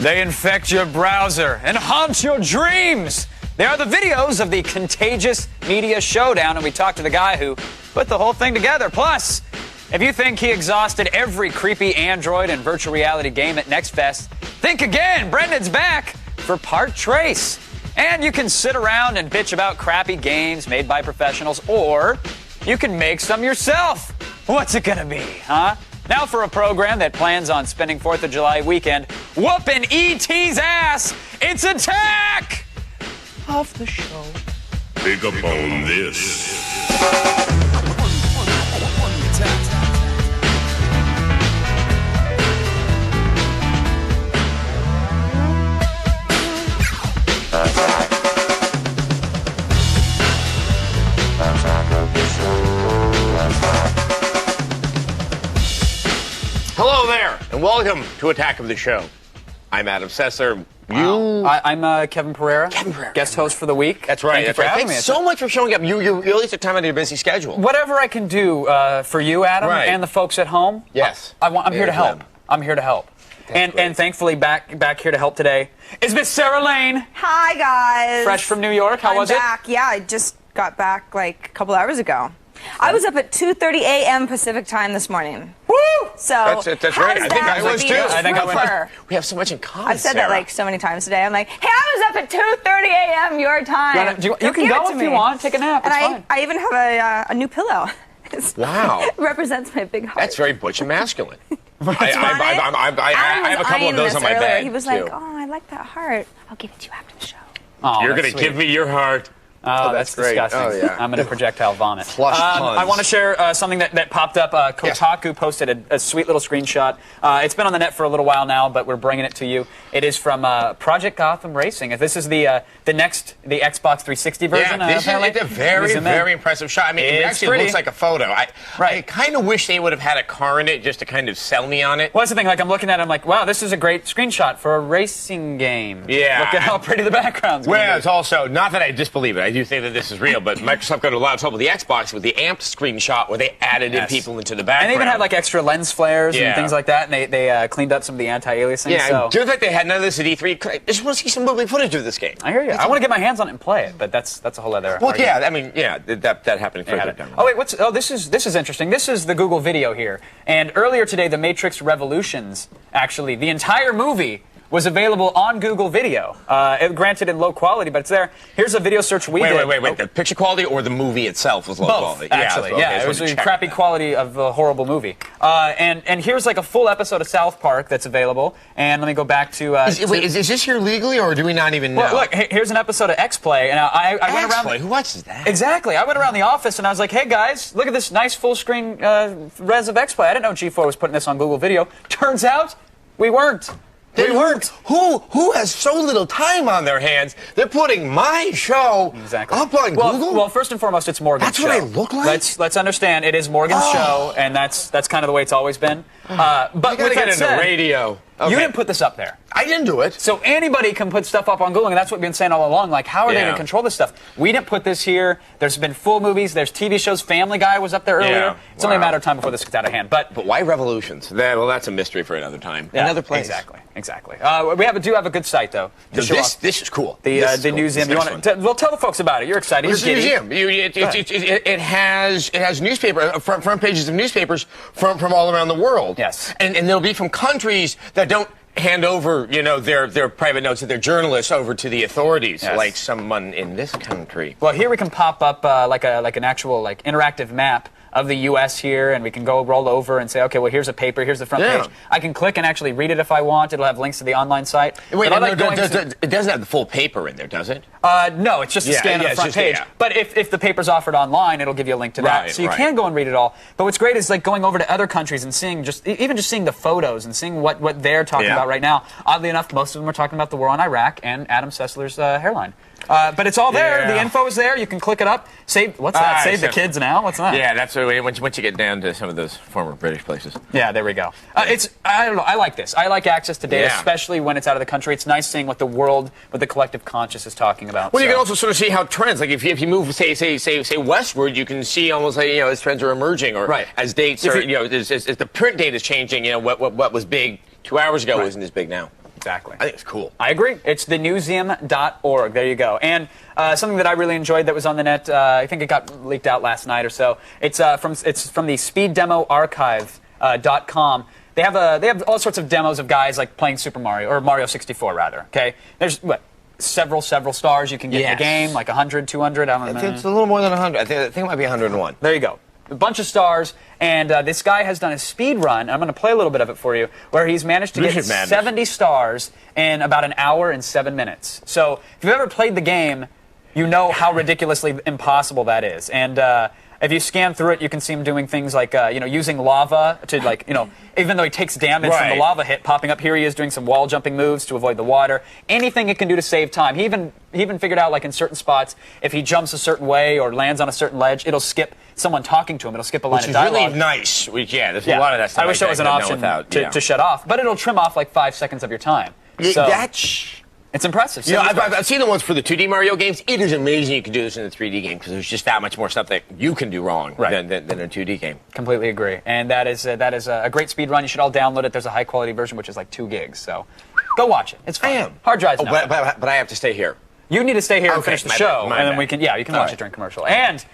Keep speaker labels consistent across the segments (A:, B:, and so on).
A: They infect your browser and haunt your dreams. They are the videos of the contagious media showdown, and we talked to the guy who put the whole thing together. Plus, if you think he exhausted every creepy Android and virtual reality game at Next Fest, think again. Brendan's back for Part Trace. And you can sit around and bitch about crappy games made by professionals, or you can make some yourself. What's it gonna be, huh? Now for a program that plans on spending 4th of July weekend whooping E.T.'s ass. It's Attack of the Show.
B: Pick up on this.
C: Hello there, and welcome to Attack of the Show. I'm Adam Sessler.
A: I'm Kevin Pereira. Guest host for the week.
C: That's right.
A: Thank you for having me.
C: Thanks so much for showing up. You really took time out of your busy schedule.
A: Whatever I can do for you, Adam, and the folks at home.
C: Yes.
A: I'm here to help. I'm here to help. And thankfully back here to help today is Miss Sarah Lane.
D: Hi, guys.
A: Fresh from New York. How was it?
D: I'm back. Yeah, I just got back like a couple hours ago. I was up at 2:30 a.m. Pacific time this morning.
A: Woo!
D: So
C: that's right. I think I was too.
A: I think I was.
C: We have so much in common.
D: I've said that like so many times today. I'm like, hey, I was up at 2:30 a.m. your time.
A: You can go if you want. Take a nap. It's fine.
D: I even have a new pillow.
C: Wow.
D: It represents my big heart.
C: That's very butch and masculine. I have a couple of those on my bed.
D: He was like, oh, I like that heart. I'll give it to you after the show.
A: Oh,
C: you're going to give me your heart.
A: Oh, that's disgusting.
C: Oh, yeah.
A: I'm going to projectile vomit.
C: Flush puns.
A: I want to share something that popped up. Kotaku posted a sweet little screenshot. It's been on the net for a little while now, but we're bringing it to you. It is from Project Gotham Racing. This is the Xbox 360 version.
C: Yeah, it's a very impressive shot. I mean, it actually looks like a photo. I kind of wish they would have had a car in it just to kind of sell me on it.
A: Well, that's the thing. Like, I'm looking at it, I'm like, wow, this is a great screenshot for a racing game.
C: Yeah.
A: Look at how pretty the background's going to be.
C: Well, it's also, not that I disbelieve it. I do think that this is real, but Microsoft got a lot of trouble with the Xbox with the amped screenshot where they added in people into the background.
A: And they even had like extra lens flares and things like that, and they cleaned up some of the anti-aliasing.
C: Yeah,
A: so.
C: do you think they had none of this at E3? I just want to see some movie footage of this game.
A: I hear you. I want to get my hands on it and play it, but that's a whole other argument.
C: Yeah, I mean, that happened further down.
A: Oh, wait, this is interesting. This is the Google video here. And earlier today, The Matrix Revolutions, actually, the entire movie was available on Google Video. Granted in low quality, but it's there. Here's a video search we did.
C: Wait. The picture quality or the movie itself was low quality?
A: Actually. Yeah, it was a crappy quality of a horrible movie. And here's like a full episode of South Park that's available. And let me go back to...
C: is this here legally, or do we not even know?
A: Well, look, here's an episode of X-Play. And I went around...
C: X-Play? Who watches that?
A: Exactly. I went around the office and I was like, hey guys, look at this nice full screen res of X-Play. I didn't know G4 was putting this on Google Video. Turns out, we weren't.
C: They weren't. Who has so little time on their hands? They're putting my show up on Google?
A: Well, first and foremost, it's Morgan's show.
C: That's what I look like?
A: Let's understand, it is Morgan's show, and that's kind of the way it's always been. But
C: with that said, radio. Okay.
A: You didn't put this up there.
C: I didn't do it.
A: So anybody can put stuff up on Google, and that's what we've been saying all along. Like, how are they going to control this stuff? We didn't put this here. There's been full movies. There's TV shows. Family Guy was up there earlier.
C: Yeah.
A: It's only a matter of time before this gets out of hand. But
C: why Revolutions? Well, that's a mystery for another time.
A: Yeah,
C: another place.
A: Exactly. We do have a good site, though.
C: This is cool.
A: The museum. Well, tell the folks about it. You're excited.
C: This is a museum. It has newspaper front pages of newspapers from all around the world.
A: Yes.
C: And they'll be from countries that don't hand over, their private notes of their journalists over to the authorities, like someone in this country.
A: Well, here we can pop up like an actual interactive map of the U.S. here, and we can go roll over and say, okay, well, here's a paper, here's the front page. I can click and actually read it if I want. It'll have links to the online site.
C: Wait, it doesn't have the full paper in there, does it?
A: No, it's just a scan of the front page. But if the paper's offered online, it'll give you a link to that. So you can go and read it all. But what's great is like going over to other countries and seeing even seeing the photos and seeing what they're talking about right now. Oddly enough, most of them are talking about the war on Iraq and Adam Sessler's hairline. But it's all there. The info is there. You can click it up. Save that? Save the kids now? What's that?
C: Yeah, that's once you get down to some of those former British places.
A: Yeah, there we go. I don't know. I like this. I like access to data, especially when it's out of the country. It's nice seeing what the world, what the collective conscious is talking about.
C: Well, you can also sort of see how trends, like if you move, say westward, you can see almost like, as trends are emerging, or as dates are, as the print data is changing, what was big 2 hours ago isn't as big now.
A: Exactly.
C: I think it's cool.
A: I agree. It's thenewseum.org. There you go. And something that I really enjoyed that was on the net, I think it got leaked out last night or so. It's from the speeddemoarchive.com. They have all sorts of demos of guys like playing Super Mario, or Mario 64 rather. Okay, there's several stars you can get in the game, like 100, 200. I don't know.
C: It's a little more than 100. I think it might be 101.
A: There you go. A bunch of stars, and this guy has done a speed run. I'm going to play a little bit of it for you, where he's managed to get 70 stars in about an hour and 7 minutes. So if you've ever played the game, you know how ridiculously impossible that is. And if you scan through it, you can see him doing things like, using lava to, even though he takes damage from the lava hit, popping up, here he is doing some wall jumping moves to avoid the water. Anything he can do to save time. He even figured out, like in certain spots, if he jumps a certain way or lands on a certain ledge, it'll skip someone talking to him. It'll skip a line of dialogue.
C: Which is really nice. There's a lot of that stuff.
A: I wish there was an option to shut off, but it'll trim off like 5 seconds of your time. So, it's impressive.
C: I've seen the ones for the 2D Mario games. It is amazing you can do this in the 3D game because there's just that much more stuff that you can do wrong than a 2D game.
A: Completely agree. And that is a great speed run. You should all download it. There's a high quality version which is like 2 gigs. So go watch it. It's fun.
C: I am.
A: Hard drives.
C: But I have to stay here.
A: You need to stay here and finish the show, and then we can. Yeah, you can watch it during commercial. And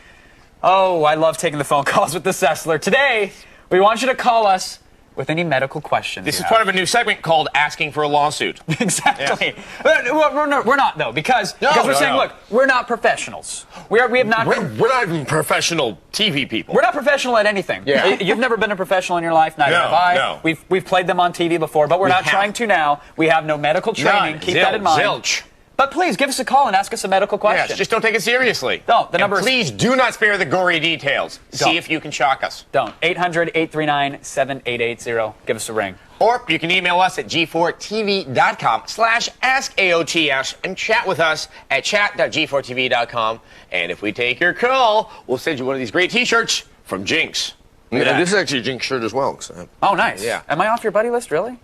A: I love taking the phone calls with the Sessler. Today, we want you to call us with any medical questions.
C: This is part of a new segment called Asking for a Lawsuit.
A: Exactly. Yeah. We're not, though, because we're saying, look, we're not professionals. We have not.
C: We're not even professional TV people.
A: We're not professional at anything. Yeah. You've never been a professional in your life, neither have I.
C: No.
A: We've played them on TV before, but we're not trying to now. We have no medical training. Keep that in mind.
C: Zilch.
A: But please, give us a call and ask us a medical question.
C: Yes, just don't take it seriously.
A: Don't. The number
C: please do not spare the gory details.
A: Don't.
C: See if you can shock us.
A: Don't. 800-839-7880. Give us a ring.
C: Or you can email us at g4tv.com/askaots and chat with us at chat.g4tv.com. And if we take your call, we'll send you one of these great T-shirts from Jinx.
E: Yeah, this is actually a Jinx shirt as well.
A: Oh, nice.
C: Yeah.
A: Am I off your buddy list, really?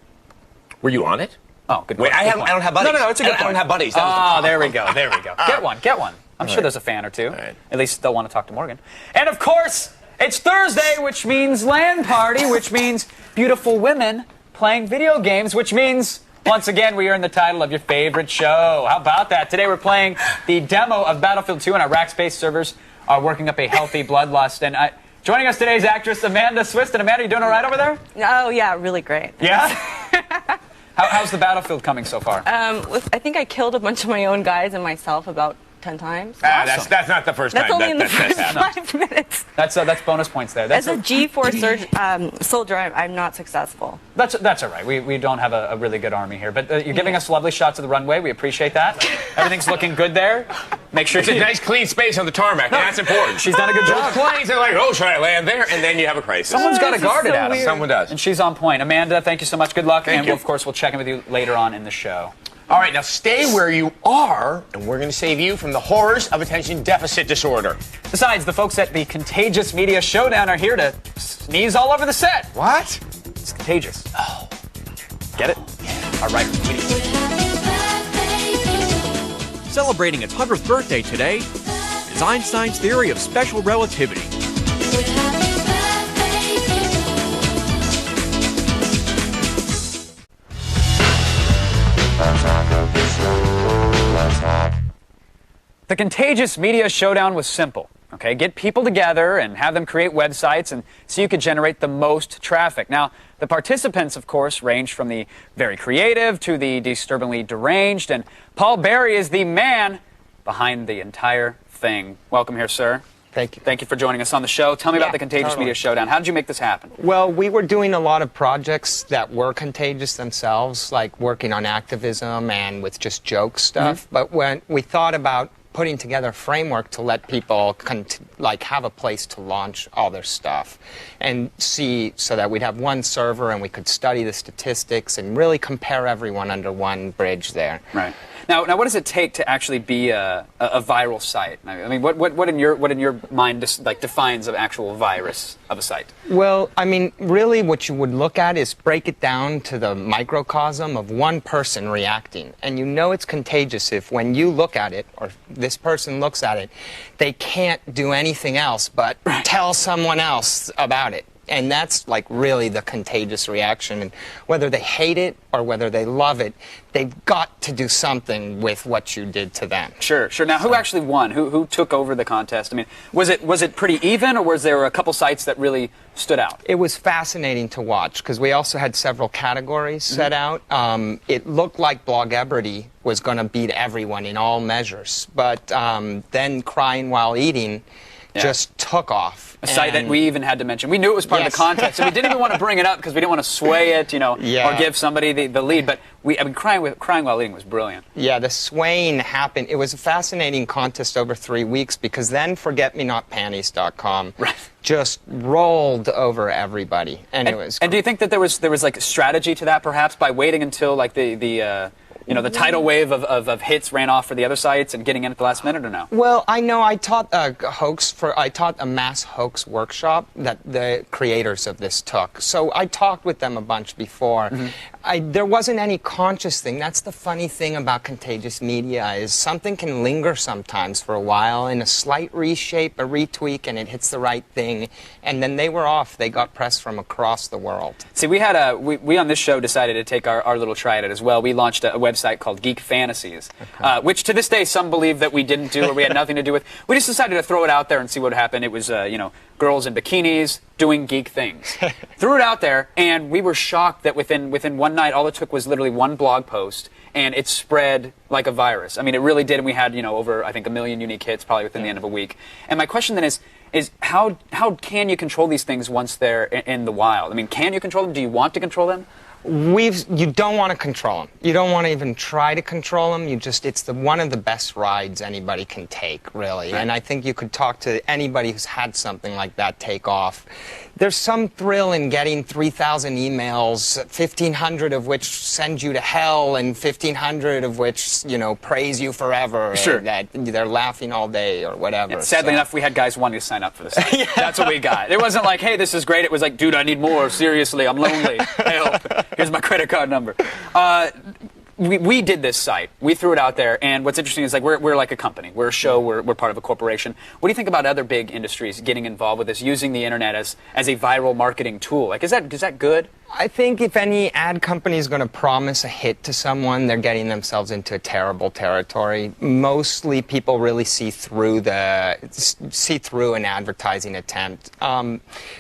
C: Were you on it?
A: Oh, good
C: Wait,
A: point.
C: I don't have buddies.
A: No, it's a good point.
C: I don't have buddies.
A: There we go. Get one. I'm sure there's a fan or two.
C: Right.
A: At least they'll want to talk to Morgan. And of course, it's Thursday, which means LAN party, which means beautiful women playing video games, which means, once again, we earn the title of your favorite show. How about that? Today we're playing the demo of Battlefield 2, and our rack-based servers are working up a healthy bloodlust. And joining us today is actress Amanda Swiston. Amanda, you doing all right over there?
D: Oh, yeah, really great.
A: Yeah? How's the Battlefield coming so far?
D: I think I killed a bunch of my own guys and myself about 10 times.
A: Awesome.
C: That's not the first
D: That's
C: time.
D: only in the first 5 minutes.
A: That's bonus points there.
D: As a G4 soldier, I'm not successful.
A: That's all right. We don't have a really good army here, but you're giving us lovely shots of the runway. We appreciate that. Everything's looking good there. Make sure
C: it's a nice clean space on the tarmac. That's important.
A: She's done a good job.
C: Those planes are like, should I land there? And then you have a crisis.
A: Someone's got to guard it, Adam.
C: Someone does.
A: And she's on point. Amanda, thank you so much. Good luck.
C: Thank you.
A: Of course, we'll check in with you later on in the show.
C: All right, now stay where you are, and we're going to save you from the horrors of attention deficit disorder.
A: Besides, the folks at the Contagious Media Showdown are here to sneeze all over the set.
C: What?
A: It's contagious. Oh. Get it? All right.
F: Celebrating its 100th birthday today is Einstein's theory of special relativity.
A: The Contagious Media Showdown was simple. Okay, get people together and have them create websites and so you could generate the most traffic. Now, the participants, of course, range from the very creative to the disturbingly deranged, and Paul Berry is the man behind the entire thing. Welcome here, sir.
G: Thank you.
A: Thank you for joining us on the show. Tell me about the Contagious Media Showdown. How did you make this happen?
G: Well, we were doing a lot of projects that were contagious themselves, like working on activism and with just joke stuff. But when we thought about putting together a framework to let people have a place to launch all their stuff and see, so that we'd have one server and we could study the statistics and really compare everyone under one bridge there.
A: Right. Now, what does it take to actually be a viral site? I mean, what in your mind defines an actual virus of a site?
G: Well, I mean, really what you would look at is break it down to the microcosm of one person reacting. And you know it's contagious if when you look at it, or this person looks at it, they can't do anything else but tell someone else about it. And that's like really the contagious reaction. And whether they hate it or whether they love it, they've got to do something with what you did to them.
A: Sure. Now, who actually won? Who took over the contest? I mean, was it pretty even, or was there a couple sites that really stood out?
G: It was fascinating to watch because we also had several categories set out. It looked like Blogebrity was going to beat everyone in all measures, but then Crying While Eating just took off.
A: A site that we even had to mention. We knew it was part of the contest, and we didn't even want to bring it up because we didn't want to sway it, or give somebody the lead. But Crying While Eating was brilliant.
G: Yeah, the swaying happened. It was a fascinating contest over 3 weeks because then ForgetMeNotPanties.com just rolled over everybody, and it was.
A: And do you think that there was like a strategy to that, perhaps, by waiting until like the tidal wave of hits ran off for the other sites and getting in at the last minute, or no?
G: Well, I know I taught I taught a mass hoax workshop that the creators of this took. So I talked with them a bunch before. There wasn't any conscious thing. That's the funny thing about contagious media is something can linger sometimes for a while in a slight reshape, a retweak, and it hits the right thing. And then they were off. They got press from across the world.
A: See, we had we on this show decided to take our little try at it as well. We launched a website called Geek Fantasies, which to this day some believe that we didn't do or we had nothing to do with. We just decided to throw it out there and see what would happen. It was, girls in bikinis doing geek things. Threw it out there, and we were shocked that within one night, all it took was literally one blog post, and it spread like a virus. I mean, it really did, and we had, over, I think, 1 million unique hits probably within the end of a week. And my question then is how can you control these things once they're in the wild? I mean, can you control them? Do you want to control them?
G: You don't want to control them. You don't want to even try to control them. It's one of the best rides anybody can take, really. Right. And I think you could talk to anybody who's had something like that take off. There's some thrill in getting 3,000 emails, 1,500 of which send you to hell, and 1,500 of which, praise you forever.
A: Sure.
G: That they're laughing all day or whatever.
A: And sadly enough, we had guys wanting to sign up for this. That's what we got. It wasn't like, hey, this is great. It was like, dude, I need more. Seriously, I'm lonely. Help. Here's my credit card number. We did this site. We threw it out there, and what's interesting is like we're like a company. We're a show. We're part of a corporation. What do you think about other big industries getting involved with this, using the internet as a viral marketing tool? Like, is that good?
G: I think if any ad company is going to promise a hit to someone, they're getting themselves into a terrible territory. Mostly people really see through an advertising attempt.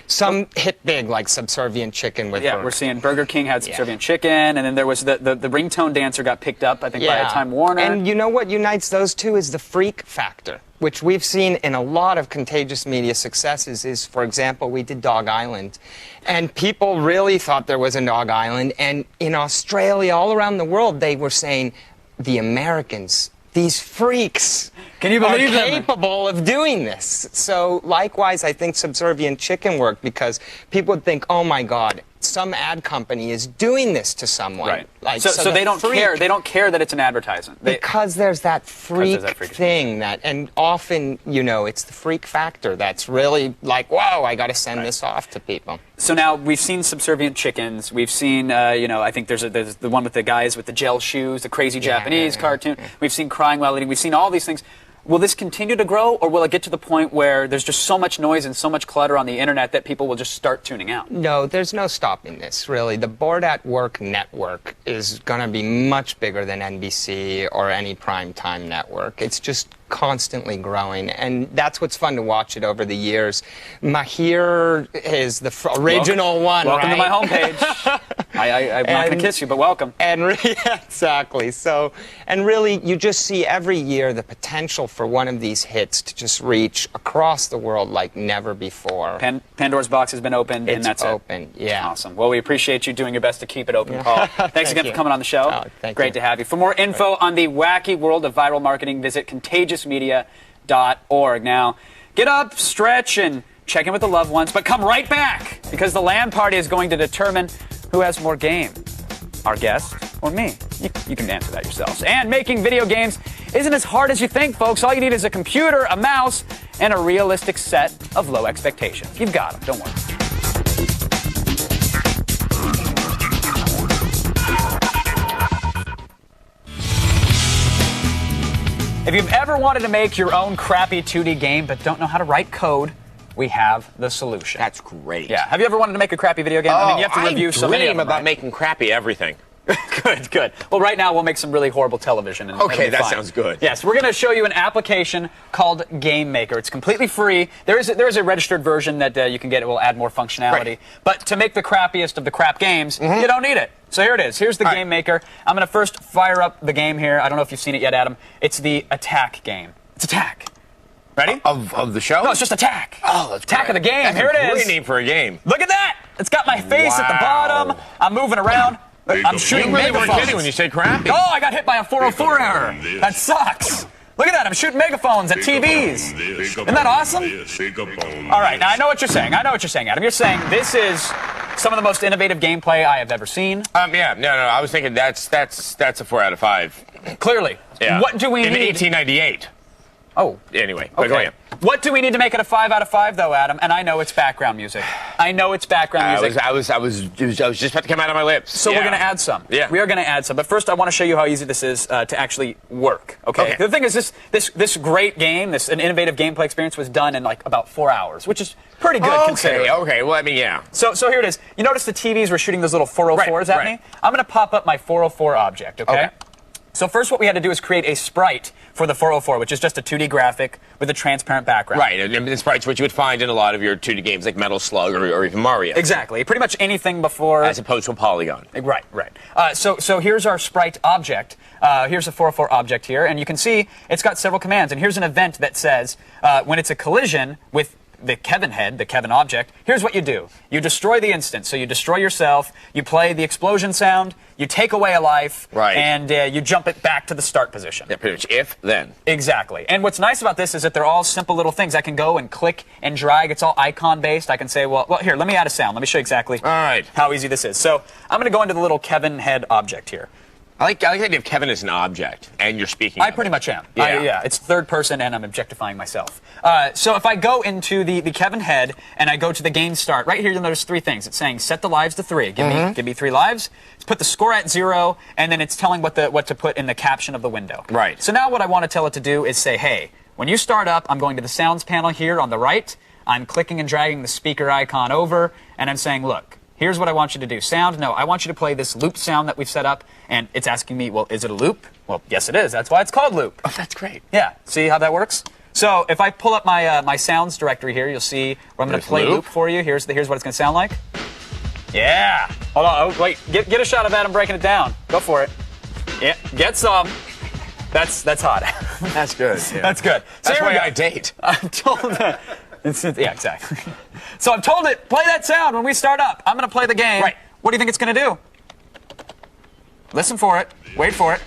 G: Some hit big, like Subservient Chicken with
A: we're seeing Burger King had Subservient Chicken, and then there was the ringtone dancer got picked up, I think, by Time Warner.
G: And you know what unites those two is the freak factor, which we've seen in a lot of contagious media successes. Is, for example, we did Dog Island, and people really thought there was a Dog Island, and in Australia, all around the world, they were saying, the Americans, these freaks,
A: can you believe
G: are capable of doing this. So likewise, I think Subservient Chicken worked because people would think, oh my God, some ad company is doing this to someone.
A: Right.
G: Like,
A: so they don't care. They don't care that it's an advertisement.
G: Because there's that freak thing and often, it's the freak factor that's really like, whoa, I got to send this off to people.
A: So now we've seen Subservient Chickens. We've seen, I think there's the one with the guys with the gel shoes, the crazy Japanese cartoon. We've seen Crying While Eating. We've seen all these things. Will this continue to grow, or will it get to the point where there's just so much noise and so much clutter on the internet that people will just start tuning out?
G: No, there's no stopping this, really. The Bored at Work network is going to be much bigger than NBC or any primetime network. It's just constantly growing, and that's what's fun to watch it over the years. Mahir is the original one,
A: welcome
G: right?
A: to my homepage. I'm not going to kiss you, but welcome.
G: And exactly. So, and really, you just see every year the potential for one of these hits to just reach across the world like never before.
A: Pandora's box has been opened, and that's
G: open. Yeah.
A: Awesome. Well, we appreciate you doing your best to keep it open, Paul. Thanks again for coming on the show.
G: Oh, thank
A: Great
G: you.
A: to have you. For more info on the wacky world of viral marketing, visit contagiousmedia.org. Now, get up, stretch, and check in with the loved ones, but come right back, because the LAN party is going to determine who has more game, our guest or me. You can answer that yourselves. And making video games isn't as hard as you think, folks. All you need is a computer, a mouse, and a realistic set of low expectations. You've got them. Don't worry. If you've ever wanted to make your own crappy 2D game but don't know how to write code, we have the solution.
C: That's great.
A: Yeah. Have you ever wanted to make a crappy video game? I mean, you have to review so many of them,
C: about
A: right?
C: making crappy everything.
A: Good. Well, right now we'll make some really horrible television. And
C: Okay,
A: it'll be
C: that
A: fine.
C: sounds good.
A: Yes, we're going to show you an application called Game Maker. It's completely free. There is a registered version that you can get. It will add more functionality.
C: Right.
A: But to make the crappiest of the crap games, you don't need it. So here it is. Here's the Game Maker. I'm going to first fire up the game here. I don't know if you've seen it yet, Adam. It's the Attack game. It's Attack. Ready?
C: Of the show?
A: No, it's just Attack.
C: Oh, that's
A: Attack of the game.
C: That's
A: Here it
C: a great
A: is.
C: name for a game.
A: Look at that. It's got my face at the
C: Wow.
A: bottom. I'm moving around. I'm shooting
C: You really weren't
A: megaphones.
C: kidding when you said crappy.
A: Oh, I got hit by a 404 error. That sucks. Look at that. I'm shooting megaphones at TVs. Isn't that awesome? All right. Now, I know what you're saying. Adam. You're saying this is some of the most innovative gameplay I have ever seen.
C: Yeah. No. I was thinking that's a 4 out of 5.
A: Clearly.
C: Yeah.
A: What do we
C: in
A: need?
C: 1898.
A: Oh.
C: Anyway, but go
A: Okay.
C: ahead.
A: What do we need to make it a 5 out of 5, though, Adam? And I know it's background music. I
C: was just about to come out of my lips.
A: So we're going to add some.
C: Yeah.
A: We are going to add some. But first, I want to show you how easy this is to actually work. Okay. The thing is, this great game, an innovative gameplay experience, was done in like about 4 hours, which is pretty good considering.
C: Okay. Well, I mean, yeah.
A: So here it is. You notice the TVs were shooting those little 404s at me? I'm going to pop up my 404 object, okay? So first what we had to do is create a sprite for the 404, which is just a 2D graphic with a transparent background.
C: Right, and the sprites which you would find in a lot of your 2D games like Metal Slug or even Mario.
A: Exactly. Pretty much anything before...
C: As opposed to a polygon.
A: Right. So here's our sprite object. Here's a 404 object here, and you can see it's got several commands. And here's an event that says when it's a collision with the Kevin head, the Kevin object, here's what you do. You destroy the instance. So you destroy yourself, you play the explosion sound, you take away a life, and you jump it back to the start position.
C: Yeah, pretty much if, then.
A: Exactly. And what's nice about this is that they're all simple little things. I can go and click and drag. It's all icon-based. I can say, well, here, let me add a sound. Let me show you exactly how easy this is. So I'm going to go into the little Kevin head object here.
C: I like the idea of Kevin as an object, and you're speaking
A: I pretty much am.
C: Yeah.
A: It's third person, and I'm objectifying myself. So if I go into the Kevin head, and I go to the game start, right here you'll notice 3 things. It's saying set the lives to 3. Give me 3 lives. It's put the score at 0, and then it's telling what to put in the caption of the window.
C: Right.
A: So now what I want to tell it to do is say, hey, when you start up, I'm going to the sounds panel here on the right. I'm clicking and dragging the speaker icon over, and I'm saying, look, here's what I want you to do. Sound? No, I want you to play this loop sound that we've set up, and it's asking me, well, is it a loop? Well, yes, it is. That's why it's called loop.
C: Oh, that's great.
A: Yeah. See how that works? So if I pull up my my sounds directory here, you'll see where I'm going to play loop for you. Here's what it's going to sound like. Yeah. Hold on. Oh, wait. Get a shot of Adam breaking it down. Go for it. Yeah. Get some. That's hot.
C: That's good. Yeah.
A: That's good. So
C: That's
A: here we
C: why
A: go.
C: I date.
A: I'm told that. Yeah, exactly. So I'm told it, play that sound when we start up. I'm going to play the game.
C: Right.
A: What do you think it's going to do? Listen for it. Wait for it.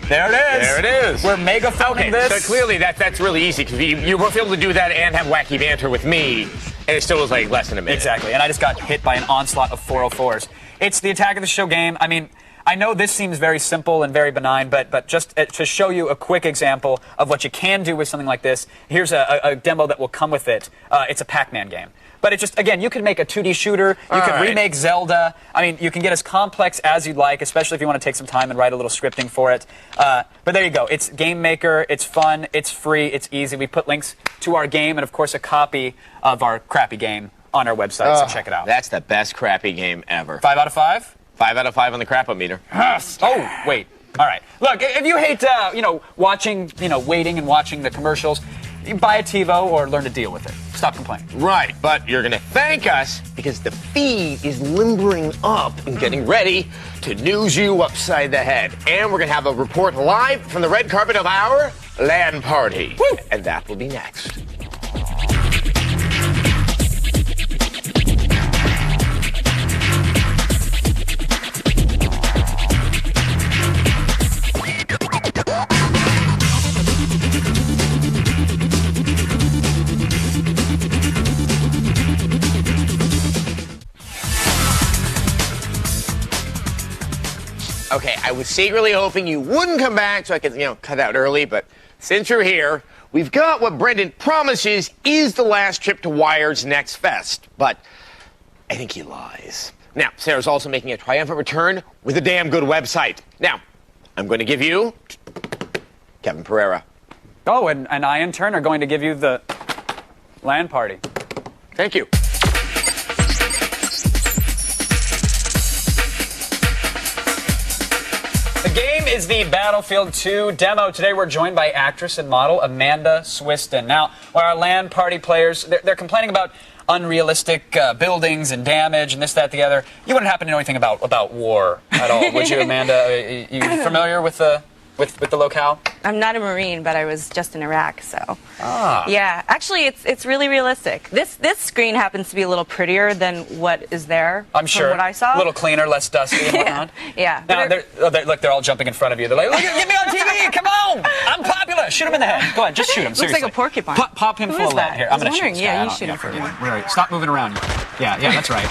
A: There it is.
C: There it is.
A: We're megaphoning this.
C: So clearly that's really easy because you were able to do that and have wacky banter with me, and it still was like less than a minute.
A: Exactly. And I just got hit by an onslaught of 404s. It's the Attack of the Show game. I mean, I know this seems very simple and very benign, but just to show you a quick example of what you can do with something like this, here's a demo that will come with it. It's a Pac-Man game. But it just, again, you can make a 2D shooter. You can remake Zelda. I mean, you can get as complex as you'd like, especially if you want to take some time and write a little scripting for it. But there you go. It's Game Maker. It's fun. It's free. It's easy. We put links to our game and, of course, a copy of our crappy game on our website, so check it out.
C: That's the best crappy game ever.
A: 5 out of 5?
C: 5 out of 5 on the crap-o-meter.
A: Yes. Oh, wait. All right. Look, if you hate, watching, waiting and watching the commercials, you buy a TiVo or learn to deal with it. Stop complaining.
C: Right, but you're going to thank us because the feed is limbering up and getting ready to news you upside the head. And we're going to have a report live from the red carpet of our LAN party. Woo! And that will be next. Okay, I was secretly hoping you wouldn't come back so I could, cut out early, but since you're here, we've got what Brendan promises is the last trip to Wired's Next Fest, but I think he lies. Now, Sarah's also making a triumphant return with a damn good website. Now, I'm going to give you Kevin Pereira.
A: Oh, and I, in turn, are going to give you the LAN party.
C: Thank you.
A: The game is the Battlefield 2 demo. Today we're joined by actress and model Amanda Swiston. Now, while our LAN party players, they're complaining about unrealistic buildings and damage and this, that, the other. You wouldn't happen to know anything about war at all, would you, Amanda? You familiar with the locale?
H: I'm not a Marine, but I was just in Iraq, so. Yeah, actually, it's really realistic. This screen happens to be a little prettier than what is there.
A: I'm sure.
H: From what I saw.
A: A little cleaner, less dusty and whatnot.
H: Yeah.
A: Now, they're all jumping in front of you. They're like, look, get me on TV, come on! I'm popular! Shoot him in the head. Go ahead, just shoot him, seriously.
H: Looks like a porcupine.
A: Pop him
H: Who
A: full
H: is
A: of
H: that?
A: lead. Here,
H: I
A: I'm
H: was
A: going to shoot
H: wondering.
A: this
H: Yeah,
A: guy.
H: you shoot him for me.
A: Right. Stop moving around. Yeah, that's right.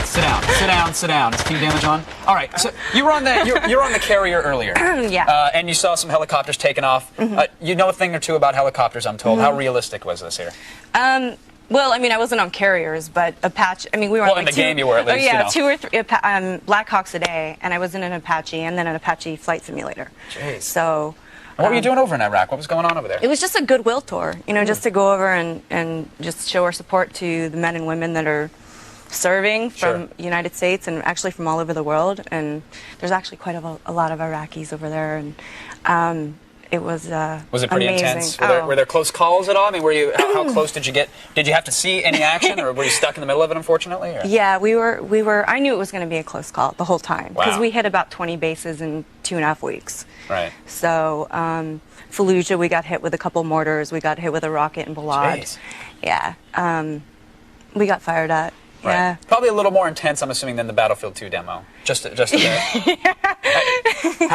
A: Sit down. Is team damage on? All right, so you were on the carrier earlier.
H: Yeah.
A: And you saw some helicopters taking off. You know a thing or two about helicopters, I'm told. How realistic was this here?
H: Well, I mean, I wasn't on carriers, but Apache. I mean, we were.
A: Well,
H: on
A: in the game you were at least.
H: Oh yeah,
A: you know.
H: 2 or 3 Black Hawks a day, and I was in an Apache and then an Apache flight simulator.
A: Jeez.
H: So.
A: What were you doing over in Iraq? What was going on over there?
H: It was just a goodwill tour, just to go over and just show our support to the men and women that are serving from the United States and actually from all over the world. And there's actually quite a lot of Iraqis over there, and it was
A: it pretty
H: amazing.
A: intense? Were there close calls at all? I mean, how close did you get? Did you have to see any action, or were you stuck in the middle of it, unfortunately? Or?
H: Yeah, we were. I knew it was going to be a close call the whole time because
A: Wow.
H: we hit about 20 bases in 2.5 weeks.
A: Right.
H: So Fallujah, we got hit with a couple mortars. We got hit with a rocket in Balad.
A: Jeez.
H: Yeah. We got fired at.
A: Right.
H: Yeah.
A: Probably a little more intense, I'm assuming, than the Battlefield 2 demo. Just a bit.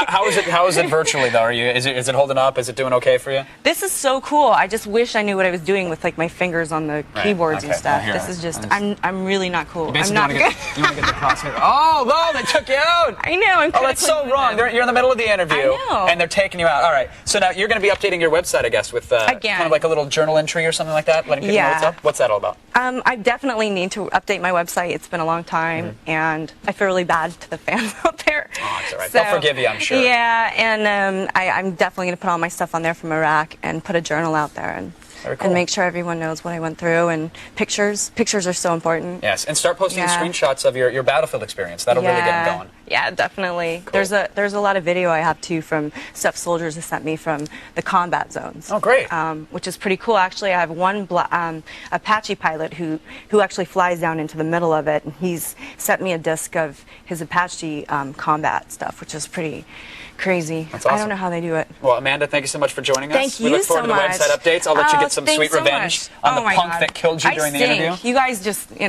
A: How is it virtually though? Is it holding up? Is it doing okay for you?
H: This is so cool. I just wish I knew what I was doing with like my fingers on the keyboards and stuff.
A: Well, here,
H: this is just I'm really not cool.
A: You
H: I'm not good.
A: want to get the crosshair. Oh, they took you out.
H: I know. I'm
A: Oh, that's so wrong. You're in the middle of the interview,
H: I know.
A: and they're taking you out. All right. So now you're going to be updating your website, I guess, with
H: Again.
A: kind of like a little journal entry or something like that, letting people know what's up. What's that all about?
H: I definitely need to update my website. It's been a long time, and I feel really bad to the fans out there.
A: Oh, it's all right. They'll forgive you, I'm sure.
H: Yeah, and I'm definitely going to put all my stuff on there from Iraq and put a journal out there and
A: Very cool.
H: and make sure everyone knows what I went through. And pictures are so important.
A: Yes, and start posting
H: Yeah.
A: screenshots of your Battlefield experience. That'll really get them going.
H: Yeah, definitely.
A: Cool.
H: There's a lot of video I have too from stuff soldiers have sent me from the combat zones.
A: Oh, great.
H: Which is pretty cool. Actually, I have one Apache pilot who actually flies down into the middle of it, and he's sent me a disc of his Apache combat stuff, which is pretty crazy.
A: That's awesome.
H: I don't know how they do it.
A: Well, Amanda, thank you so much for joining us.
H: Thank
A: We
H: you
A: look forward
H: so
A: to the
H: much.
A: website updates. I'll let you get some
H: thanks
A: sweet
H: so
A: revenge
H: much.
A: on the
H: my
A: punk
H: God.
A: that killed you during the interview.
H: You guys just, you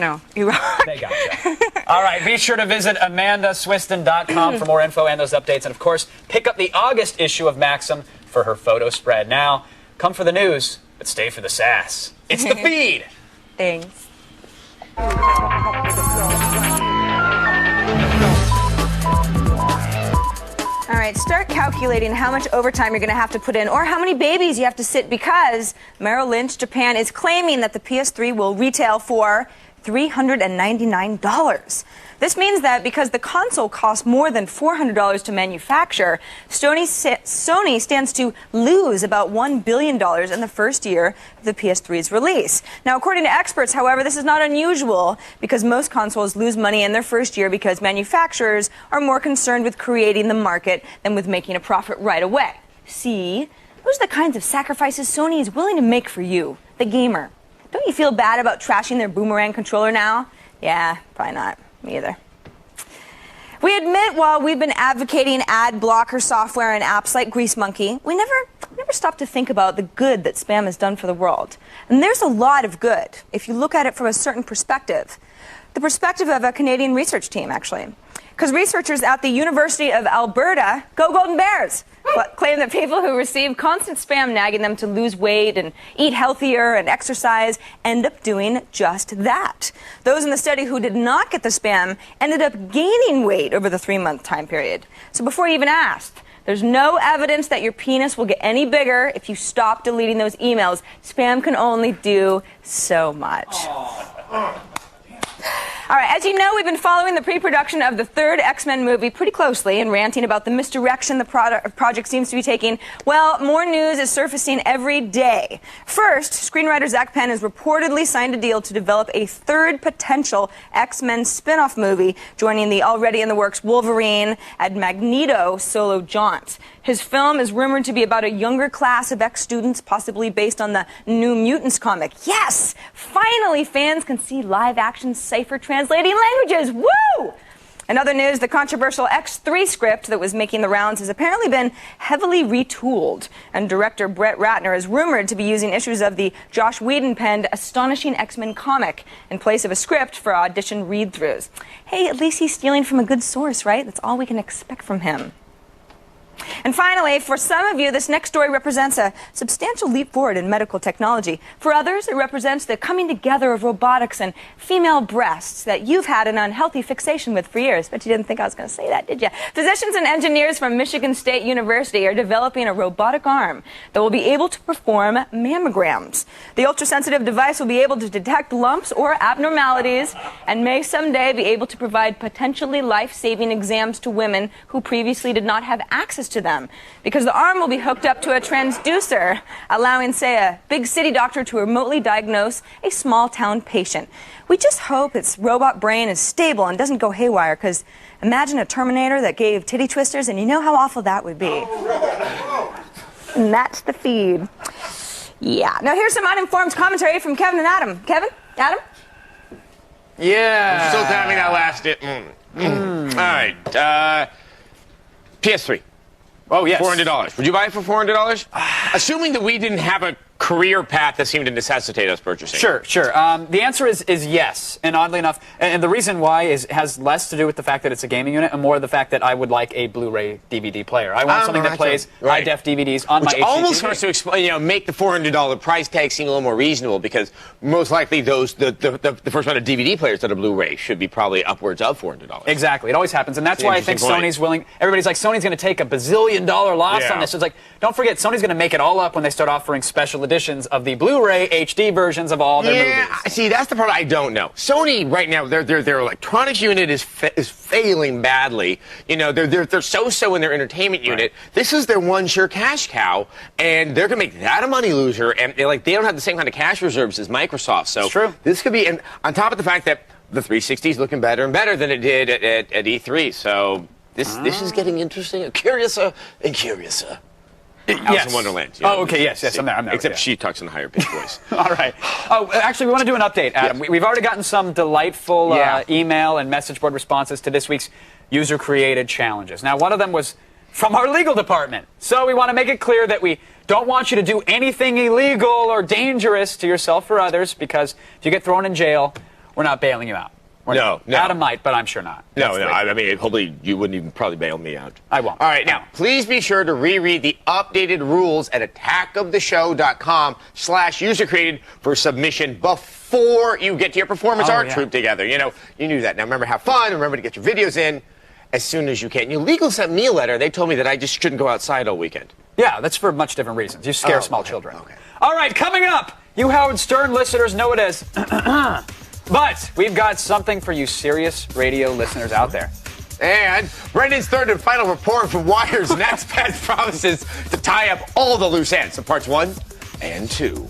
H: rock.
A: They got you. All right, be sure to visit AmandaSwiston.com for more info and those updates. And, of course, pick up the August issue of Maxim for her photo spread. Now, come for the news, but stay for the sass. It's The Feed.
H: Thanks.
D: All right, start calculating how much overtime you're going to have to put in or how many babies you have to sit because Merrill Lynch Japan is claiming that the PS3 will retail for $399. This means that because the console costs more than $400 to manufacture, Sony stands to lose about $1 billion in the first year of the PS3's release. Now, according to experts, however, this is not unusual because most consoles lose money in their first year because manufacturers are more concerned with creating the market than with making a profit right away. See, those are the kinds of sacrifices Sony is willing to make for you, the gamer. Don't you feel bad about trashing their Boomerang controller now? Yeah, probably not. Me either. We admit while we've been advocating ad blocker software and apps like Grease Monkey, we never stop to think about the good that spam has done for the world. And there's a lot of good if you look at it from a certain perspective. The perspective of a Canadian research team, actually. Because researchers at the University of Alberta, go Golden Bears, claim that people who receive constant spam nagging them to lose weight and eat healthier and exercise end up doing just that. Those in the study who did not get the spam ended up gaining weight over the 3-month time period. So before you even asked, there's no evidence that your penis will get any bigger if you stop deleting those emails. Spam can only do so much. All right, as you know, we've been following the pre-production of the third X-Men movie pretty closely and ranting about the misdirection the project seems to be taking. Well, more news is surfacing every day. First, screenwriter Zach Penn has reportedly signed a deal to develop a third potential X-Men spin-off movie, joining the already-in-the-works Wolverine and Magneto solo jaunts. His film is rumored to be about a younger class of X-students, possibly based on the New Mutants comic. Yes! Finally, fans can see live-action cipher translating languages. Woo! In other news, the controversial X3 script that was making the rounds has apparently been heavily retooled, and director Brett Ratner is rumored to be using issues of the Joss Whedon-penned Astonishing X-Men comic in place of a script for audition read-throughs. Hey, at least he's stealing from a good source, right? That's all we can expect from him. And finally, for some of you, this next story represents a substantial leap forward in medical technology. For others, it represents the coming together of robotics and female breasts that you've had an unhealthy fixation with for years. Bet you didn't think I was going to say that, did you? Physicians and engineers from Michigan State University are developing a robotic arm that will be able to perform mammograms. The ultrasensitive device will be able to detect lumps or abnormalities and may someday be able to provide potentially life-saving exams to women who previously did not have access to them, because the arm will be hooked up to a transducer, allowing, say, a big city doctor to remotely diagnose a small town patient. We just hope its robot brain is stable and doesn't go haywire, because imagine a Terminator that gave titty twisters, and you know how awful that would be. And that's the feed. Yeah. Now here's some uninformed commentary from Kevin and Adam. Kevin? Adam?
C: Yeah. I'm still having that last it. All right. PS3.
A: Oh, yes.
C: $400. Would you buy it for $400? Assuming that we didn't have a career path that seemed to necessitate us purchasing.
A: Sure. The answer is yes, and oddly enough, and the reason why has less to do with the fact that it's a gaming unit and more the fact that I would like a Blu-ray DVD player. I want something that plays high-def DVDs on my HDTV.
C: Which almost starts to explain, make the $400 price tag seem a little more reasonable, because most likely the first round of DVD players that are Blu-ray should be probably upwards of $400.
A: Exactly, it always happens, and that's why I think Sony's willing. Everybody's like, Sony's going to take $1 billion loss on this. It's like, don't forget, Sony's going to make it all up when they start offering special editions of the Blu-ray HD versions of all their movies.
C: Yeah, see, that's the part I don't know. Sony right now, their electronics unit is failing badly. They're so-so in their entertainment unit. This is their one sure cash cow, and they're gonna make that a money loser. And they don't have the same kind of cash reserves as Microsoft. So
A: it's true.
C: This could be, and on top of the fact that the 360 is looking better and better than it did at E3. So this is getting interesting and curiouser and curiouser. Alice in Wonderland.
A: Oh, okay, yes, I'm there.
C: Except she talks in a higher pitched voice.
A: All right. Oh, actually, we want to do an update, Adam.
C: Yes.
A: We've already gotten some delightful email and message board responses to this week's user-created challenges. Now, one of them was from our legal department. So we want to make it clear that we don't want you to do anything illegal or dangerous to yourself or others, because if you get thrown in jail, we're not bailing you out.
C: No.
A: Adam might, but I'm sure not.
C: No. I mean, hopefully you wouldn't even probably bail me out.
A: I won't.
C: All right, now, please be sure to reread the updated rules at attackoftheshow.com/user-created for submission before you get to your performance art troupe together. You knew that. Now, remember, have fun. Remember to get your videos in as soon as you can. Legal sent me a letter. They told me that I just shouldn't go outside all weekend.
A: Yeah, that's for much different reasons. You scare small children. Okay. All right, coming up, you Howard Stern listeners know it as... But we've got something for you serious radio listeners out there.
C: And Brendan's third and final report from Wired's next pet promises to tie up all the loose ends of parts 1 and 2.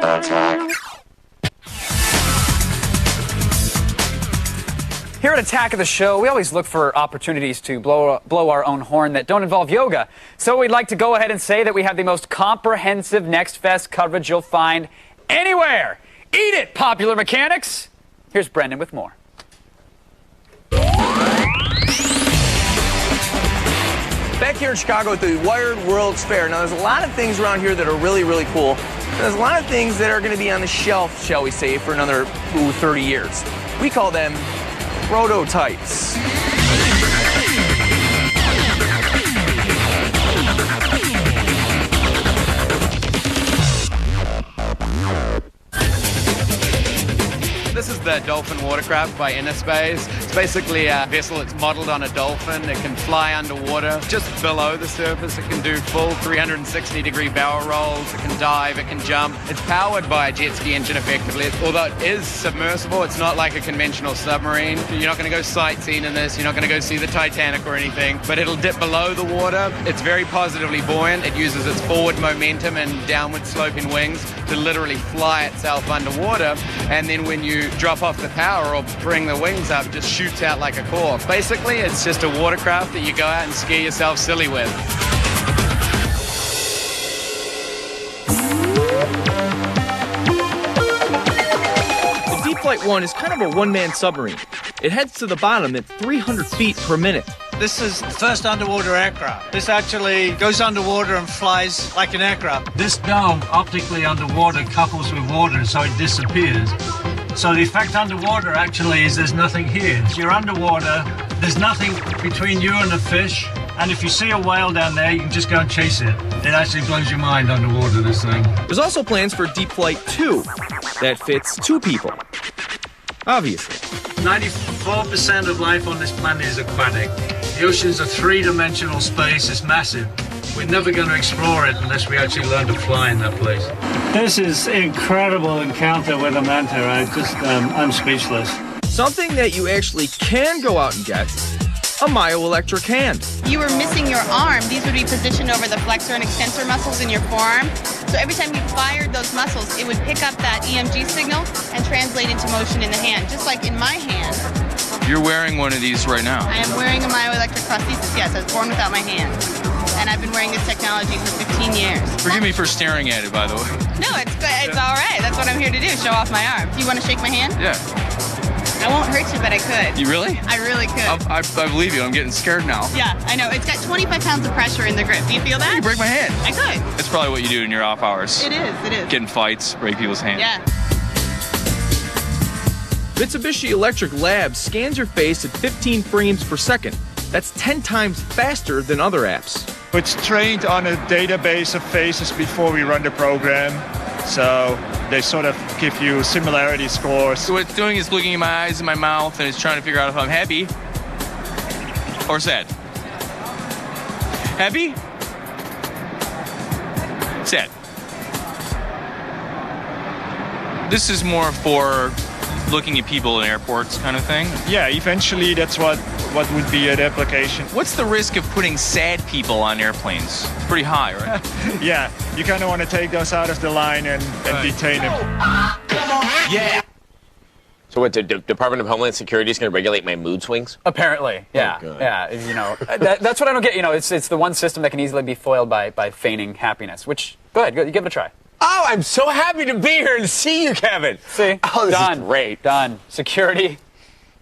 B: Attack.
A: Here at Attack of the Show, we always look for opportunities to blow our own horn that don't involve yoga. So we'd like to go ahead and say that we have the most comprehensive Next Fest coverage you'll find anywhere. Eat it, Popular Mechanics! Here's Brendan with more.
I: Back here in Chicago at the Wired World's Fair. Now, there's a lot of things around here that are really, really cool. And there's a lot of things that are going to be on the shelf, shall we say, for another 30 years. We call them prototypes.
J: This is the Dolphin Watercraft by Innerspace. It's basically a vessel that's modeled on a dolphin. It can fly underwater, just below the surface. It can do full 360-degree barrel rolls. It can dive, it can jump. It's powered by a jet ski engine effectively. Although it is submersible, it's not like a conventional submarine. You're not going to go sightseeing in this. You're not going to go see the Titanic or anything, but it'll dip below the water. It's very positively buoyant. It uses its forward momentum and downward sloping wings to literally fly itself underwater, and then when you drop off the power or bring the wings up, just shoots out like a cork. Basically, it's just a watercraft that you go out and scare yourself silly with.
I: The Deep Flight One is kind of a one-man submarine. It heads to the bottom at 300 feet per minute.
K: This is the first underwater aircraft. This actually goes underwater and flies like an aircraft. This dome optically underwater couples with water, so it disappears. So the effect underwater actually is there's nothing here. You're underwater, there's nothing between you and the fish, and if you see a whale down there, you can just go and chase it. It actually blows your mind underwater, this thing.
I: There's also plans for Deep Flight 2 that fits 2 people. Obviously.
K: 94% of life on this planet is aquatic. The ocean's a three-dimensional space. It's massive. We're never going to explore it unless we actually learn to fly in that place. This is incredible encounter with a manta. I'm speechless.
I: Something that you actually can go out and get, a myoelectric hand.
L: You were missing your arm. These would be positioned over the flexor and extensor muscles in your forearm. So every time you fired those muscles, it would pick up that EMG signal and translate into motion in the hand, just like in my hand.
J: You're wearing one of these right now.
L: I am wearing a myoelectric prosthesis, yes. I was born without my hand. And I've been wearing this technology for 15 years.
J: Forgive me for staring at it, by the way.
L: No, it's good. It's all right. That's what I'm here to do, show off my arm. Do you want to shake my hand?
J: Yeah.
L: I won't hurt you, but I could.
J: You really?
L: I really could.
J: I believe you. I'm getting scared now.
L: Yeah, I know. It's got 25 pounds of pressure in the grip. Do you feel that?
J: You break my hand.
L: I could.
J: That's probably what you do in your off hours.
L: It is.
J: Get in fights, break people's hands.
L: Yeah.
I: Mitsubishi Electric Labs scans your face at 15 frames per second. That's 10 times faster than other apps.
M: It's trained on a database of faces before we run the program, so they sort of give you similarity scores.
J: So what it's doing is looking in my eyes and my mouth, and it's trying to figure out if I'm happy or sad. Happy? Sad. This is more for looking at people in airports kind of thing?
M: Yeah, eventually that's what would be an application.
J: What's the risk of putting sad people on airplanes? Pretty high, right?
M: Yeah, you kind of want to take those out of the line and detain them.
J: Yeah.
C: So what, the Department of Homeland Security is going to regulate my mood swings?
A: Apparently, yeah.
C: Oh,
A: yeah, you know, that's what I don't get. You know, it's the one system that can easily be foiled by feigning happiness, which, go ahead, give it a try.
C: Oh, I'm so happy to be here and see you, Kevin.
A: See?
C: Oh, this
A: Done.
C: is great.
A: Done. Security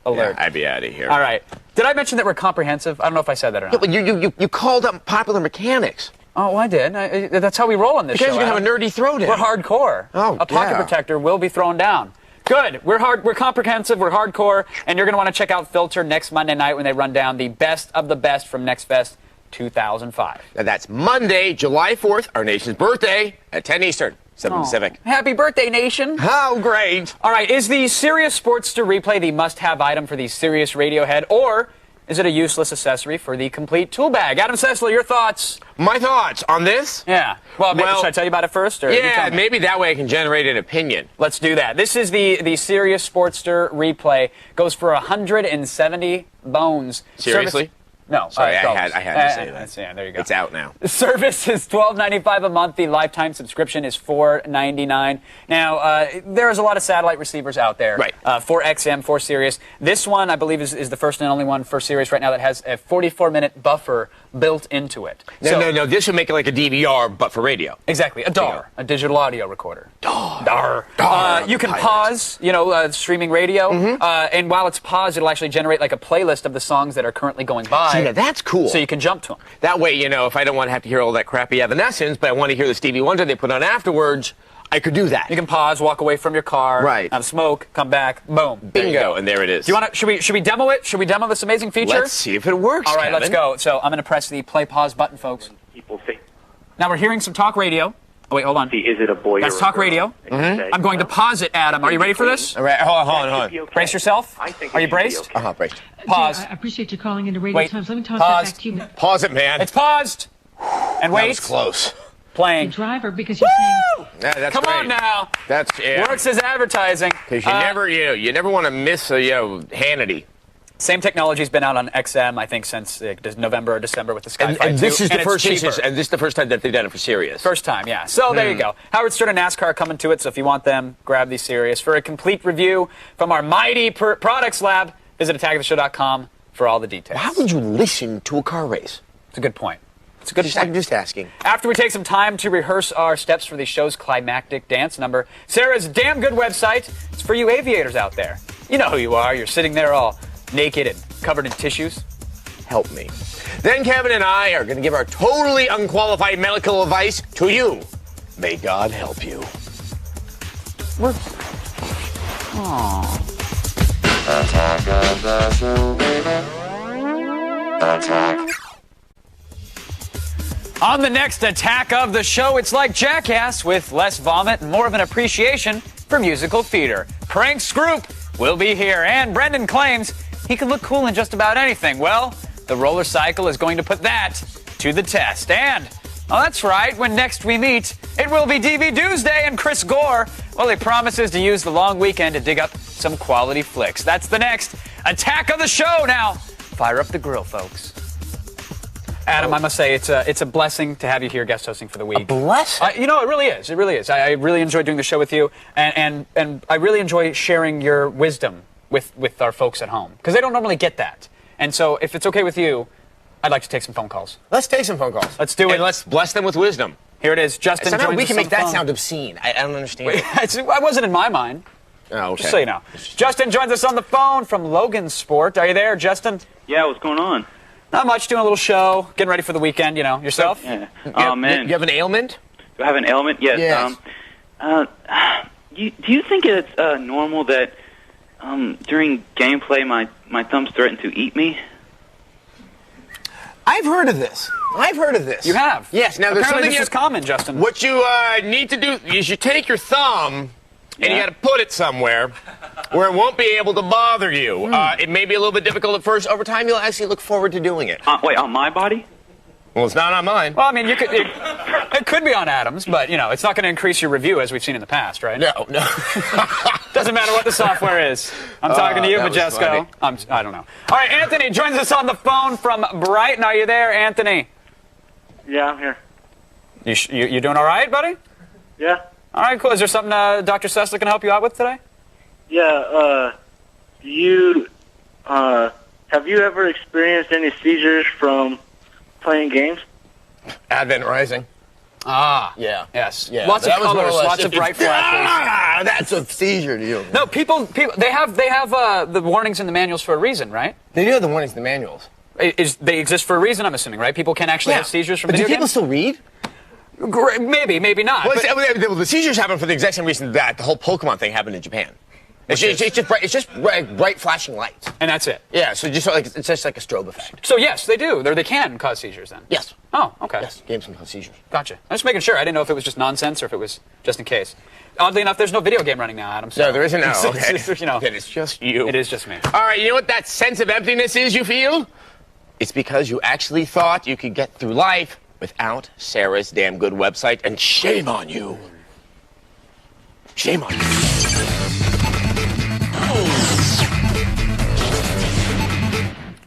A: alert.
C: Yeah, I'd be out of here.
A: All right. Did I mention that we're comprehensive? I don't know if I said that or not.
C: Yeah, but you called up Popular Mechanics.
A: Oh, I did. That's how we roll on this show.
C: Because you're going to have a nerdy throwdown.
A: We're hardcore.
C: Oh,
A: a pocket protector will be thrown down. Good. We're comprehensive. We're hardcore. And you're going to want to check out Filter next Monday night when they run down the best of the best from Next Fest 2005.
C: Now that's Monday, July 4th, our nation's birthday, at 10 Eastern, 7 Pacific.
A: Happy birthday, nation.
C: How great.
A: All right. Is the Sirius Sportster replay the must-have item for the Sirius radio head, or is it a useless accessory for the complete tool bag? Adam Sessler, your thoughts?
C: My thoughts on this?
A: Yeah. Well, should I tell you about it first? Or
C: yeah, maybe that way I can generate an opinion.
A: Let's do that. This is the Sirius Sportster replay. Goes for 170 bones.
C: Seriously?
A: No.
C: Sorry, I had to say that.
A: Yeah, there you go.
C: It's out now.
A: The service is $12.95 a month. The lifetime subscription is $4.99. Now, there's a lot of satellite receivers out there.
C: Right.
A: For XM, for Sirius. This one, I believe, is the first and only one for Sirius right now that has a 44-minute buffer built into it.
C: No. This would make it like a DVR, but for radio.
A: Exactly. A DAR, a digital audio recorder.
C: DAR.
A: You can pause, streaming radio, and while it's paused, it'll actually generate like a playlist of the songs that are currently going by.
C: See, now that's cool.
A: So you can jump to them.
C: That way, if I don't want to have to hear all that crappy Evanescence, but I want to hear the Stevie Wonder they put on afterwards, I could do that.
A: You can pause, walk away from your car,
C: right?
A: Have a smoke, come back, boom,
C: bingo, and there it is.
A: Do you want to? Should we demo it? Should we demo this amazing feature?
C: Let's see if it works.
A: All right,
C: Kevin.
A: let's go. So I'm going to press the play pause button, folks. Now we're hearing some talk radio. Oh, wait, hold on.
N: Is it a boy
A: That's
N: or a
A: talk
N: girl?
A: radio. I'm going to pause it, Adam. Are you ready for this?
C: All right, hold on.
A: Brace yourself. Are you braced?
C: Braced.
A: Pause.
O: I appreciate you calling into Radio
A: Wait.
O: Times. Let me toss
A: Pause.
O: that back to you.
C: Pause it, man.
A: It's paused. And wait.
C: That was close.
A: Playing.
O: The driver, because you're saying...
C: Yeah, that's
A: Come
C: great.
A: on now.
C: That's
A: Works as advertising.
C: Because you never want to miss Hannity.
A: Same technology's been out on XM, I think, since November or December with the Sky Fight
C: And this
A: 2,
C: is the
A: it's
C: first
A: cheaper.
C: season, and this is the first time that they've done it for Sirius.
A: First time, yeah. So there you go. Howard Stern and NASCAR coming to it, so if you want them, grab these Sirius. For a complete review from our mighty products lab, visit attackoftheshow.com for all the details.
C: How would you listen to a car race?
A: It's a good point. It's a good point.
C: I'm just asking.
A: After we take some time to rehearse our steps for the show's climactic dance number, Sarah's damn good website is for you aviators out there. You know who you are. You're sitting there all naked and covered in tissues.
C: Help me. Then Kevin and I are going to give our totally unqualified medical advice to you. May God help you.
A: On the next attack of the show, it's like Jackass with less vomit and more of an appreciation for musical theater. Pranks Group will be here, and Brendan claims he can look cool in just about anything. Well, the roller cycle is going to put that to the test. And, oh, that's right, when next we meet, it will be DV Doomsday, and Chris Gore, well, he promises to use the long weekend to dig up some quality flicks. That's the next attack of the show. Now, fire up the grill, folks. Adam, I must say, it's a blessing to have you here guest hosting for the week.
C: A blessing?
A: You know, it really is. It really is. I really enjoy doing the show with you, and I really enjoy sharing your wisdom with our folks at home, because they don't normally get that. And so, if it's okay with you, I'd like to take some phone calls.
C: Let's take some phone calls.
A: Let's do it.
C: And let's bless them with wisdom.
A: Here it is. Justin
C: Somehow
A: joins
C: we
A: us
C: can
A: on
C: make
A: the
C: that
A: phone.
C: sound obscene. I don't understand.
A: Wait, it wasn't in my mind.
C: Oh, okay.
A: Just so you know. Justin joins us on the phone from Logan Sport. Are you there, Justin?
N: Yeah, what's going on?
A: Not much. Doing a little show. Getting ready for the weekend, you know. Yourself?
N: Yeah. Oh, man.
C: You have an ailment?
N: Do I have an ailment? Yes.
C: Yes.
N: Do you think it's normal that during gameplay my thumbs threaten to eat me?
C: I've heard of this.
A: You have?
C: Yes. Now, there's
A: Apparently
C: something
A: this is common, Justin.
C: What you need to do is you take your thumb and you got to put it somewhere where it won't be able to bother you. It may be a little bit difficult at first. Over time, you'll actually look forward to doing it.
N: Wait, on my body?
C: Well, it's not on mine.
A: Well, I mean, it could be on Adam's, but, you know, it's not going to increase your review as we've seen in the past, right?
C: No.
A: Doesn't matter what the software is. I'm talking to you,
C: that was
A: Majesco. I don't know. All right, Anthony joins us on the phone from Brighton. Are you there, Anthony?
N: Yeah, I'm here.
A: You doing all right, buddy?
N: Yeah.
A: All right, cool. Is there something Dr. Sessler can help you out with today?
N: Yeah, have you ever experienced any seizures from playing games?
C: Advent Rising.
A: Ah.
C: Yeah.
A: Yes.
C: Yeah,
A: Lots of
C: that was more or
A: colors,
C: less
A: lots of bright flashes.
C: That's a seizure to you.
A: No, people, they have the warnings in the manuals for a reason, right?
C: They do have the warnings in the manuals.
A: They exist for a reason, I'm assuming, right? People can actually have seizures from
C: but
A: video
C: do people
A: games?
C: still read?
A: Maybe not.
C: Well,
A: but-
C: the seizures happen for the exact same reason that the whole Pokemon thing happened in Japan. It's just bright flashing lights.
A: And that's it.
C: Yeah, so it's just like a strobe effect.
A: So yes, they do. They can cause seizures then.
C: Yes.
A: Oh, okay.
C: Yes, games can cause seizures.
A: Gotcha. I'm just making sure. I didn't know if it was just nonsense or if it was just in case. Oddly enough, there's no video game running now, Adam. So
C: No, there isn't now.
A: It's,
C: Okay.
A: you know,
C: It's just you.
A: it is just me.
C: All right, you know what that sense of emptiness is you feel? It's because you actually thought you could get through life without Sarah's damn good website, and shame on you. Shame on you.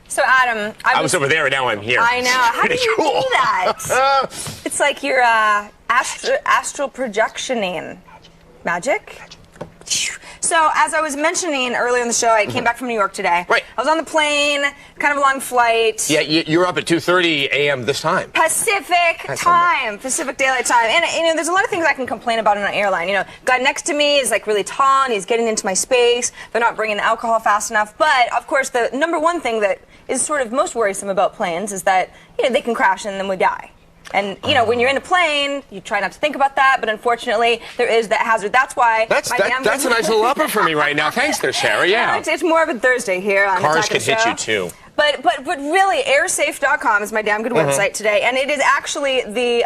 D: So, Adam,
C: I was over there and now I'm here.
D: I know. How do
C: Pretty
D: you
C: cool.
D: do that? It's like you're astral projectioning. Magic? So, as I was mentioning earlier in the show, I came back from New York today.
C: Right.
D: I was on the plane, kind of a long flight.
C: Yeah, you're up at 2:30 a.m. this time.
D: Pacific time, Pacific Daylight Time. And, you know, there's a lot of things I can complain about in an airline. You know, guy next to me is, like, really tall, and he's getting into my space. They're not bringing the alcohol fast enough. But, of course, the number one thing that is sort of most worrisome about planes is that, you know, they can crash and then we die. And, you know, when you're in a plane, you try not to think about that, but unfortunately, there is that hazard. That's why...
C: That's a nice little upper for me right now. Thanks there, Sarah. Yeah.
D: It's more of a Thursday here on
C: Cars
D: Attack
C: can
D: of the
C: hit
D: Show.
C: you, too.
D: But really, airsafe.com is my damn good website today, and it is actually the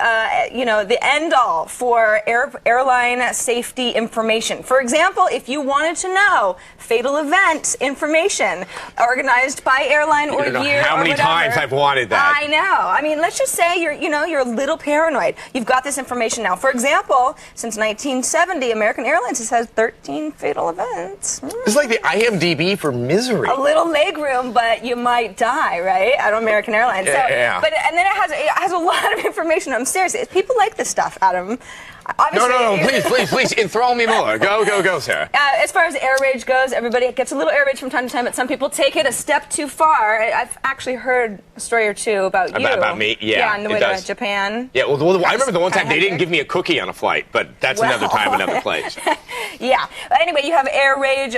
D: the end all for airline safety information. For example, if you wanted to know fatal event information organized by airline or year,
C: how many times I've wanted that.
D: I know. I mean, let's just say you're a little paranoid. You've got this information now. For example, since 1970, American Airlines has had 13 fatal events.
C: It's like the IMDb for misery.
D: A little legroom, but you might die, right? At American Airlines. So,
C: Yeah.
D: And then it has a lot of information. I'm serious. People like this stuff, Adam. Obviously,
C: No, please, enthrall me more. Go, Sarah.
D: As far as air rage goes, everybody gets a little air rage from time to time, but some people take it a step too far. I've actually heard a story or two about you.
C: About me, yeah.
D: Yeah, on the
C: it
D: way
C: does.
D: to Japan.
C: Yeah, well, I remember the one time they didn't give me a cookie on a flight, but that's another time, another place.
D: Yeah. Anyway, you have air rage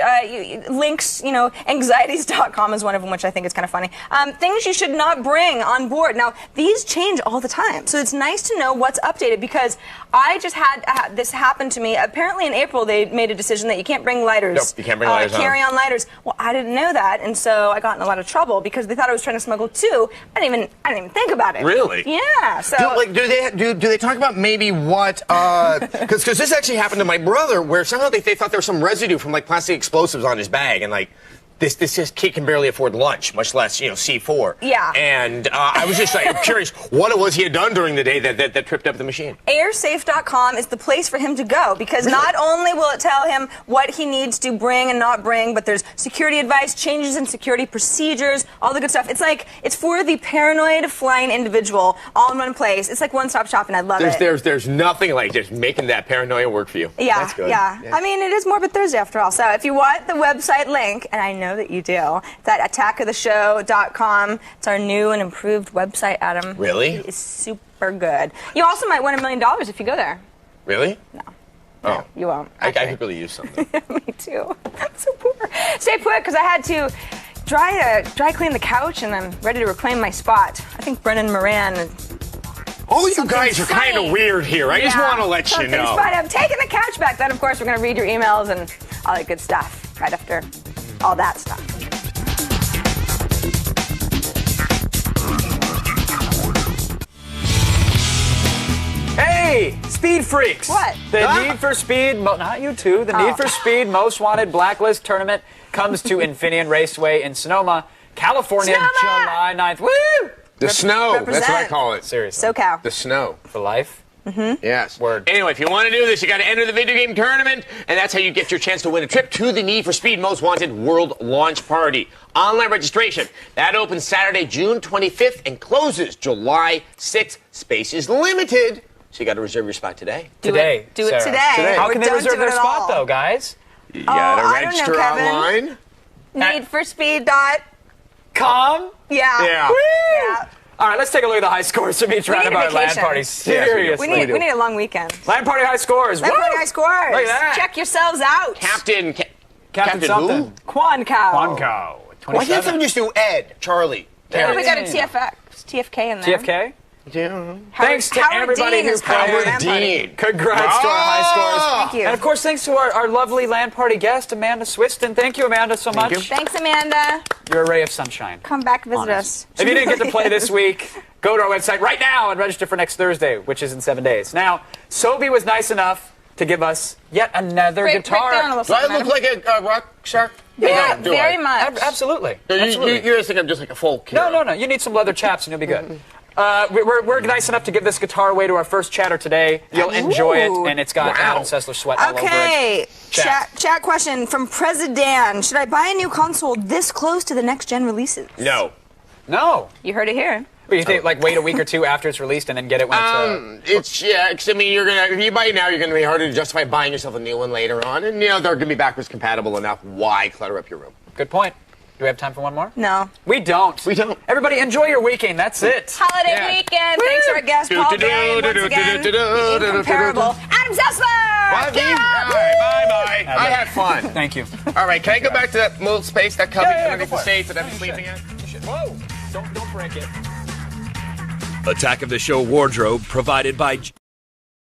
D: links. Anxieties.com is one of them, which I think is kind of funny. Things you should not bring on board. Now, these change all the time, so it's nice to know what's updated because I just had this happen to me. Apparently, in April, they made a decision that you can't bring lighters.
C: Nope, you can't bring lighters.
D: Carry-on lighters. Well, I didn't know that, and so I got in a lot of trouble because they thought I was trying to smuggle two. I didn't even think about it.
C: Really?
D: Yeah. So.
C: Do they talk about maybe what? Because this actually happened to my brother, where somehow they thought there was some residue from like plastic explosives on his bag, and like. This kid can barely afford lunch, much less, C4.
D: Yeah.
C: And I was just like, curious what it was he had done during the day that tripped up the machine.
D: Airsafe.com is the place for him to go because not only will it tell him what he needs to bring and not bring, but there's security advice, changes in security procedures, all the good stuff. It's for the paranoid flying individual all in one place. It's like one-stop shopping. I love it.
C: There's nothing like just making that paranoia work for you.
D: Yeah,
C: That's good.
D: yeah. I mean, it is Morbid Thursday after all. So if you want the website link, and I know that you do, it's at attackoftheshow.com. It's our new and improved website, Adam.
C: Really?
D: It is super good. You also might win $1 million if you go there.
C: Really?
D: No.
C: Oh.
D: No, you won't.
C: I could really use something.
D: Me too. I'm so poor. Stay put, because I had to dry clean the couch, and I'm ready to reclaim my spot. I think Brennan Moran...
C: Oh, you guys are kind of weird here. I just want to let you know.
D: Fun. I'm taking the couch back. Then, of course, we're going to read your emails and all that good stuff right after all that stuff.
A: Hey, Speed Freaks.
D: What?
A: The Need for Speed, not you two, the Need for Speed Most Wanted Blacklist Tournament comes to Infineon Raceway in Sonoma, California, July 9th. Woo!
C: The snow.
D: Represent.
C: That's what I call it.
A: Seriously.
D: SoCal.
C: The snow.
A: For life?
D: Mm-hmm.
C: Yes.
A: Word.
C: Anyway, if you want to do this, you got to enter the video game tournament, and that's how you get your chance to win a trip to the Need for Speed Most Wanted World Launch Party. Online registration. That opens Saturday, June 25th, and closes July 6th. Space is limited, so you got to reserve your spot today.
D: Do it today.
A: How can they
D: Don't
A: reserve
D: do
A: their
D: it at
A: spot,
D: all.
A: though, guys?
C: You got to
D: I don't know,
C: register
D: Kevin.
C: online.
D: Needforspeed.com. Yeah.
C: Yeah.
A: All right, let's take a look at the high scores from each round of our LAN parties. Seriously.
D: We need a long weekend.
A: LAN party high scores.
D: LAN party high scores.
A: Look at that.
D: Check yourselves out.
C: Captain
A: something.
C: who?
D: Quan Cow.
C: Why can't someone just do Ed, Charlie?
D: Yeah, we got a TFK in there.
A: TFK?
C: Yeah.
A: Thanks to
D: Howard
A: everybody
D: Dean
A: who
D: is part of the
A: played.
D: LAN party.
A: Congrats to our high scores.
D: Thank you.
A: And of course, thanks to our lovely LAN party guest, Amanda Swiston. Thank you, Amanda, so much.
D: Thanks, Amanda.
A: You're a ray of sunshine.
D: Come back visit us.
A: If you didn't get to play this week, go to our website right now and register for next Thursday, which is in 7 days. Now, Sobe was nice enough to give us yet another guitar.
C: Do I look like a rock star?
D: Yeah, very much.
A: Absolutely.
C: You just think I'm just like a folk hero.
A: No. You need some leather chaps and you'll be good. We're nice enough to give this guitar away to our first chatter today. You'll enjoy it, and it's got Adam Sessler sweat all over it.
D: Okay, chat question from President. Should I buy a new console this close to the next-gen releases?
C: No.
D: You heard it here.
A: Well, you think wait a week or two after it's released and then get it when it's
C: I mean, if you buy it now, you're gonna be harder to justify buying yourself a new one later on, and they're gonna be backwards compatible enough. Why clutter up your room?
A: Good point. Do we have time for one more?
D: No.
A: We don't. Everybody, enjoy your weekend. That's it.
D: Holiday weekend. Thanks to our guest, Paul Berry, once again. The incomparable Adam Sessler.
C: Bye-bye. I had fun.
A: Thank you.
C: All right, can I go back to that little space, that cubby underneath the stage that I'm sleeping in?
A: Whoa! Don't break it.
F: Attack of the Show wardrobe provided by